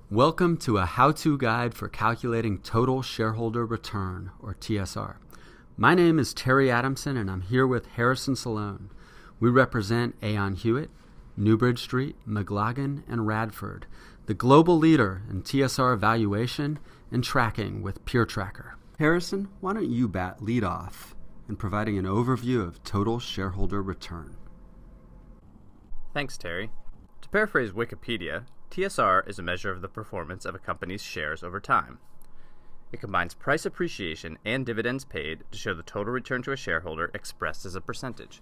Welcome to a how-to guide for calculating total shareholder return, or TSR. My name is Terry Adamson, and I'm here with Harrison Salone. We represent Aon Hewitt, Newbridge Street, McLagan, and Radford, the global leader in TSR evaluation and tracking with PeerTracker. Harrison, why don't you lead off in providing an overview of total shareholder return? Thanks, Terry. To paraphrase Wikipedia, TSR is a measure of the performance of a company's shares over time. It combines price appreciation and dividends paid to show the total return to a shareholder expressed as a percentage.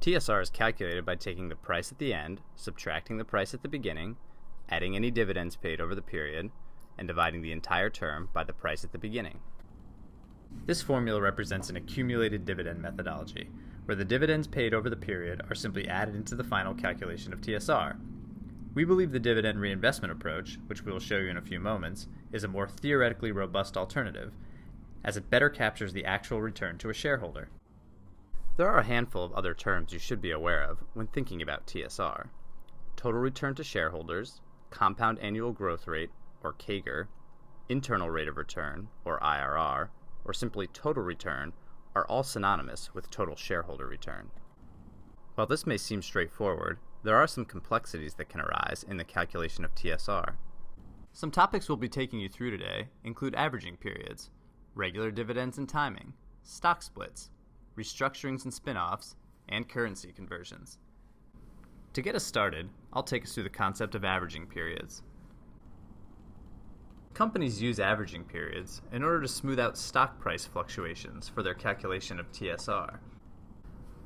TSR is calculated by taking the price at the end, subtracting the price at the beginning, adding any dividends paid over the period, and dividing the entire term by the price at the beginning. This formula represents an accumulated dividend methodology, where the dividends paid over the period are simply added into the final calculation of TSR. We believe the dividend reinvestment approach, which we will show you in a few moments, is a more theoretically robust alternative, as it better captures the actual return to a shareholder. There are a handful of other terms you should be aware of when thinking about TSR. Total return to shareholders, compound annual growth rate, or CAGR, internal rate of return, or IRR, or simply total return, are all synonymous with total shareholder return. While this may seem straightforward, there are some complexities that can arise in the calculation of TSR. Some topics we'll be taking you through today include averaging periods, regular dividends and timing, stock splits, restructurings and spin-offs, and currency conversions. To get us started, I'll take us through the concept of averaging periods. Companies use averaging periods in order to smooth out stock price fluctuations for their calculation of TSR.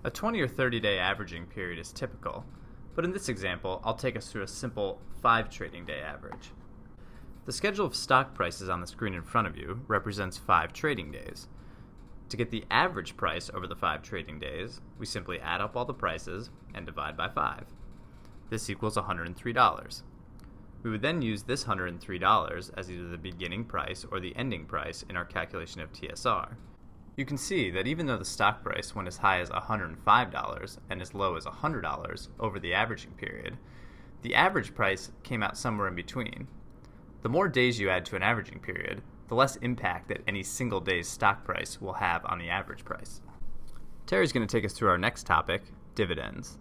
A 20 or 30-day averaging period is typical, but in this example, I'll take us through a simple 5 trading day average. The schedule of stock prices on the screen in front of you represents 5 trading days. To get the average price over the 5 trading days, we simply add up all the prices and divide by 5. This equals $103. We would then use this $103 as either the beginning price or the ending price in our calculation of TSR. You can see that even though the stock price went as high as $105 and as low as $100 over the averaging period, the average price came out somewhere in between. The more days you add to an averaging period, the less impact that any single day's stock price will have on the average price. Terry's going to take us through our next topic, dividends.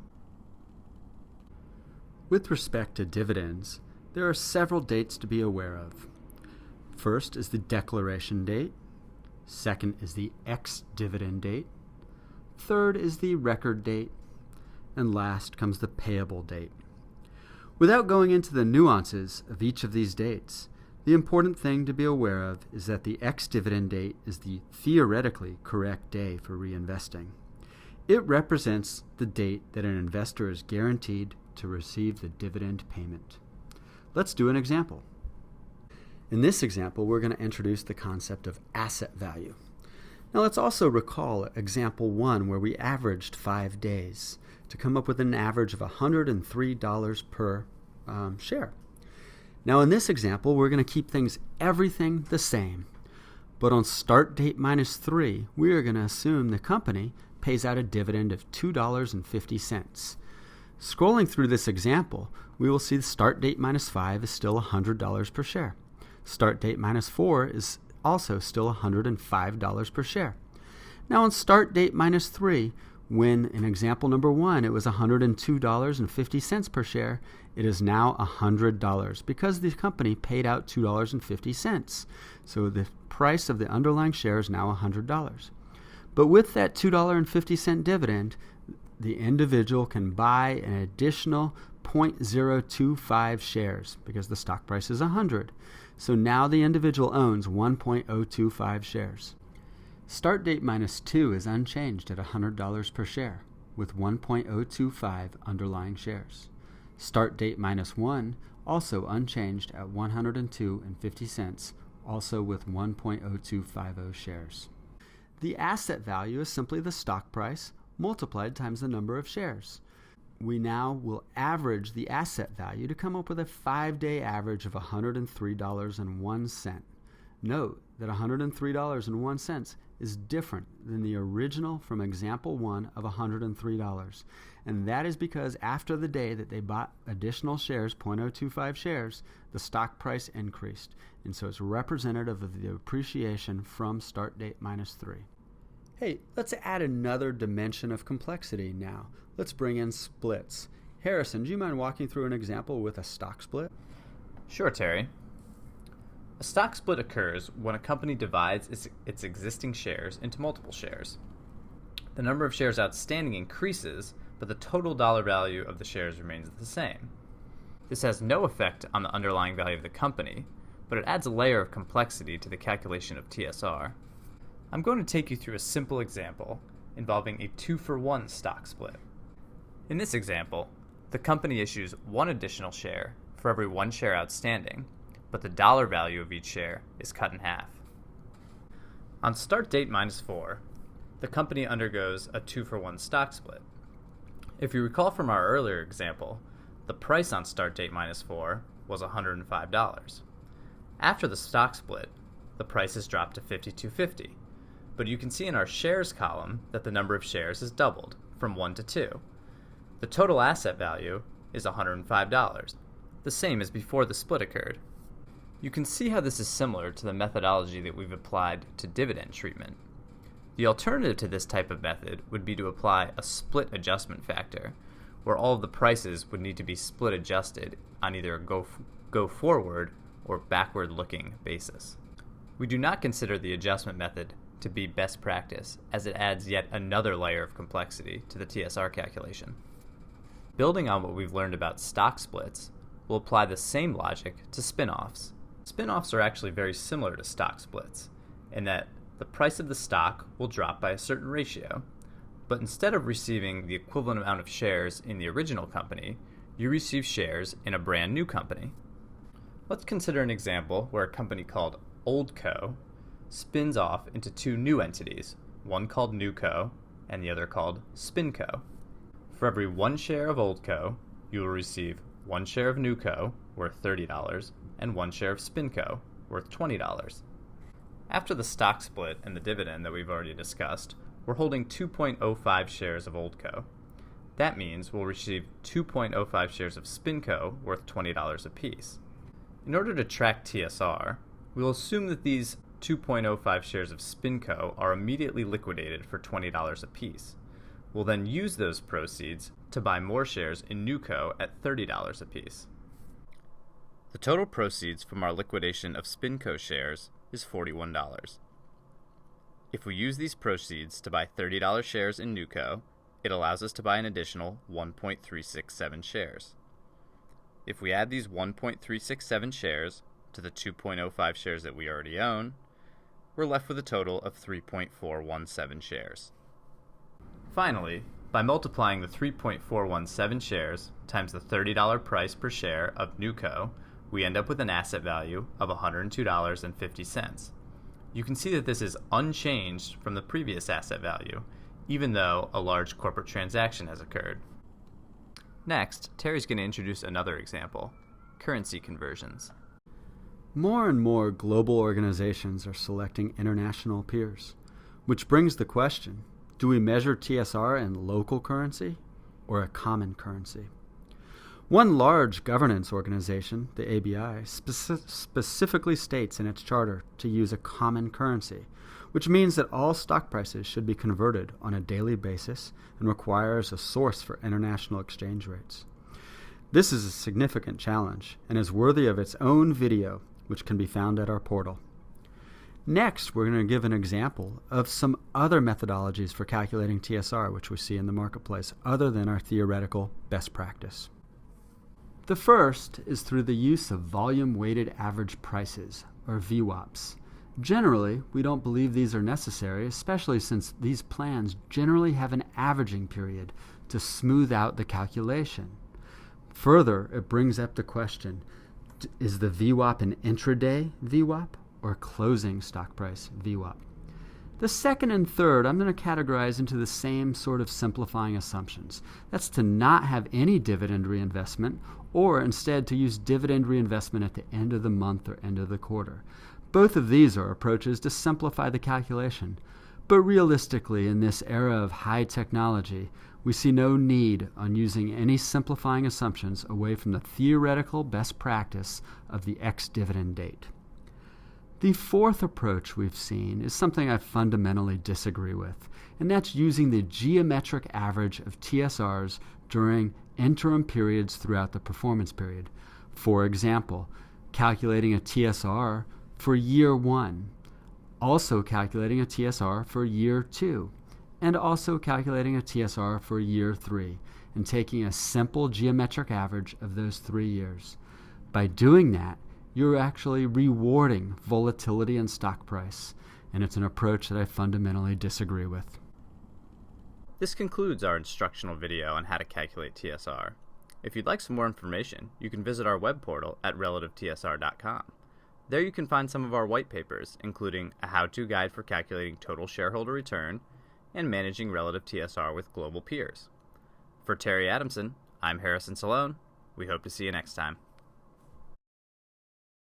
With respect to dividends, there are several dates to be aware of. First is the declaration date. Second is the ex-dividend date. Third is the record date. And last comes the payable date. Without going into the nuances of each of these dates, the important thing to be aware of is that the ex-dividend date is the theoretically correct day for reinvesting. It represents the date that an investor is guaranteed to receive the dividend payment. Let's do an example. In this example, we're going to introduce the concept of asset value. Now let's also recall example 1 where we averaged 5 days to come up with an average of $103 per share. Now in this example, we're going to keep everything the same. But on start date minus 3, we are going to assume the company pays out a dividend of $2.50. Scrolling through this example, we will see the start date minus 5 is still $100 per share. Start date minus 4 is also still $105 per share. Now on start date minus 3, when in example number 1 it was $102.50 per share, it is now $100 because the company paid out $2.50. So the price of the underlying share is now $100. But with that $2.50 dividend, the individual can buy an additional 0.025 shares because the stock price is 100. So now the individual owns 1.025 shares. Start date minus 2 is unchanged at $100 per share with 1.025 underlying shares. Start date minus 1 also unchanged at $102.50, also with 1.0250 shares. The asset value is simply the stock price multiplied times the number of shares. We now will average the asset value to come up with a 5-day average of $103.01. Note that $103.01 is different than the original from example 1 of $103. And that is because after the day that they bought additional shares, 0.025 shares, the stock price increased. And so it's representative of the appreciation from start date minus 3. Hey, let's add another dimension of complexity now. Let's bring in splits. Harrison, do you mind walking through an example with a stock split? Sure, Terry. A stock split occurs when a company divides its existing shares into multiple shares. The number of shares outstanding increases, but the total dollar value of the shares remains the same. This has no effect on the underlying value of the company, but it adds a layer of complexity to the calculation of TSR. I'm going to take you through a simple example involving a 2-for-1 stock split. In this example, the company issues one additional share for every one share outstanding, but the dollar value of each share is cut in half. On start date minus 4, the company undergoes a 2-for-1 stock split. If you recall from our earlier example, the price on start date minus 4 was $105. After the stock split, the price is dropped to $52.50, but you can see in our shares column that the number of shares has doubled from 1 to 2. The total asset value is $105, the same as before the split occurred. You can see how this is similar to the methodology that we've applied to dividend treatment. The alternative to this type of method would be to apply a split adjustment factor, where all of the prices would need to be split adjusted on either a go forward or backward looking basis. We do not consider the adjustment method to be best practice, as it adds yet another layer of complexity to the TSR calculation. Building on what we've learned about stock splits, we'll apply the same logic to spin-offs. Spin-offs are actually very similar to stock splits, in that the price of the stock will drop by a certain ratio, but instead of receiving the equivalent amount of shares in the original company, you receive shares in a brand new company. Let's consider an example where a company called OldCo spins off into two new entities, one called NewCo and the other called SpinCo. For every one share of OldCo, you will receive one share of NewCo, worth $30, and one share of SpinCo, worth $20. After the stock split and the dividend that we've already discussed, we're holding 2.05 shares of OldCo. That means we'll receive 2.05 shares of SpinCo, worth $20 apiece. In order to track TSR, we'll assume that these 2.05 shares of SpinCo are immediately liquidated for $20 apiece. We'll then use those proceeds to buy more shares in NewCo at $30 apiece. The total proceeds from our liquidation of SpinCo shares is $41. If we use these proceeds to buy $30 shares in NewCo, it allows us to buy an additional 1.367 shares. If we add these 1.367 shares to the 2.05 shares that we already own, we're left with a total of 3.417 shares. Finally, by multiplying the 3.417 shares times the $30 price per share of NewCo, we end up with an asset value of $102.50. You can see that this is unchanged from the previous asset value, even though a large corporate transaction has occurred. Next, Terry's going to introduce another example, currency conversions. More and more global organizations are selecting international peers, which brings the question, do we measure TSR in local currency or a common currency? One large governance organization, the ABI, specifically states in its charter to use a common currency, which means that all stock prices should be converted on a daily basis and requires a source for international exchange rates. This is a significant challenge and is worthy of its own video, which can be found at our portal. Next, we're going to give an example of some other methodologies for calculating TSR, which we see in the marketplace, other than our theoretical best practice. The first is through the use of volume-weighted average prices, or VWAPs. Generally, we don't believe these are necessary, especially since these plans generally have an averaging period to smooth out the calculation. Further, it brings up the question, is the VWAP an intraday VWAP or closing stock price VWAP? The second and third I'm going to categorize into the same sort of simplifying assumptions. That's to not have any dividend reinvestment, or instead to use dividend reinvestment at the end of the month or end of the quarter. Both of these are approaches to simplify the calculation, But realistically, in this era of high technology, we see no need on using any simplifying assumptions away from the theoretical best practice of the ex-dividend date. The fourth approach we've seen is something I fundamentally disagree with, and that's using the geometric average of TSRs during interim periods throughout the performance period. For example, calculating a TSR for year 1, also calculating a TSR for year 2, and also calculating a TSR for year 3, and taking a simple geometric average of those 3 years. By doing that, you're actually rewarding volatility in stock price, and it's an approach that I fundamentally disagree with. This concludes our instructional video on how to calculate TSR. If you'd like some more information, you can visit our web portal at relativetsr.com. There you can find some of our white papers, including a how-to guide for calculating total shareholder return and managing relative TSR with global peers. For Terry Adamson, I'm Harrison Salone. We hope to see you next time.